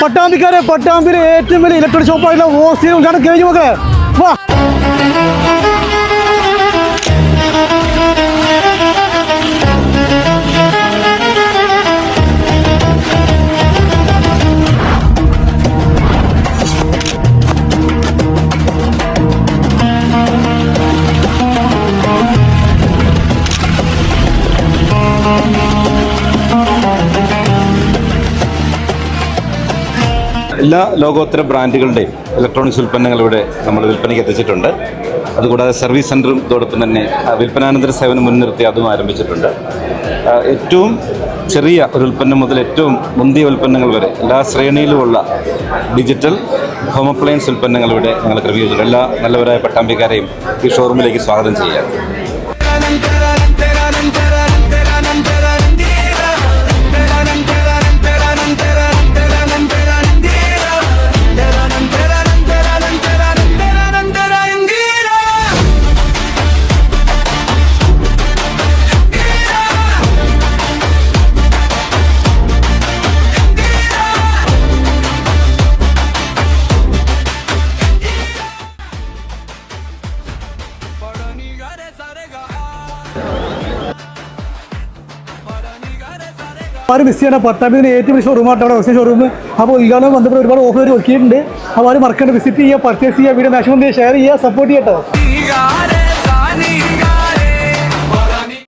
പട്ടാമ്പിയിലെ ഏറ്റവും വലിയ ഇലക്ട്രോണിക് ഷോപ്പായിട്ടുള്ള ഓസിയും കഴിഞ്ഞു മക്കളെ. വാ എല്ലാ ലോകോത്തര ബ്രാൻഡുകളുടെയും ഇലക്ട്രോണിക്സ് ഉൽപ്പന്നങ്ങൾ ഇവിടെ നമ്മൾ വിൽപ്പനയ്ക്ക് എത്തിച്ചിട്ടുണ്ട്. അതുകൂടാതെ സർവീസ് സെൻ്ററും ഇതോടൊപ്പം തന്നെ വിൽപ്പനാനന്തര സേവനം മുൻനിർത്തി അതും ആരംഭിച്ചിട്ടുണ്ട്. ഏറ്റവും ചെറിയ ഒരു ഉൽപ്പന്നം മുതൽ ഏറ്റവും മുന്തിയ ഉൽപ്പന്നങ്ങൾ വരെ എല്ലാ ശ്രേണിയിലുമുള്ള ഡിജിറ്റൽ ഹോം അപ്ലയൻസ് ഉൽപ്പന്നങ്ങൾ ഇവിടെ ഞങ്ങൾ ക്രമീകരിച്ചിട്ടുണ്ട്. എല്ലാ നല്ലവരായ പട്ടാമ്പിക്കാരെയും ഈ ഷോറൂമിലേക്ക് സ്വാഗതം ചെയ്യാം. മിസ് ചെയ്യണം. പട്ടാമ്പിന് ഏറ്റവും വലിയ ഷോറൂമായിട്ട് അവിടെ ഓസിയ ഷോറൂം. അപ്പോൾ ഉദ്ഘാടനം ബന്ധപ്പെട്ട് ഒരുപാട് ഓഫർ വെക്കിയിട്ടുണ്ട്. അപ്പോൾ അത് മറക്കേണ്ട, വിസിറ്റ് ചെയ്യുക, പർച്ചേസ് ചെയ്യുക, വീഡിയോ മാക്സിമം ഷെയർ ചെയ്യുക, സപ്പോർട്ട് ചെയ്യട്ടോ.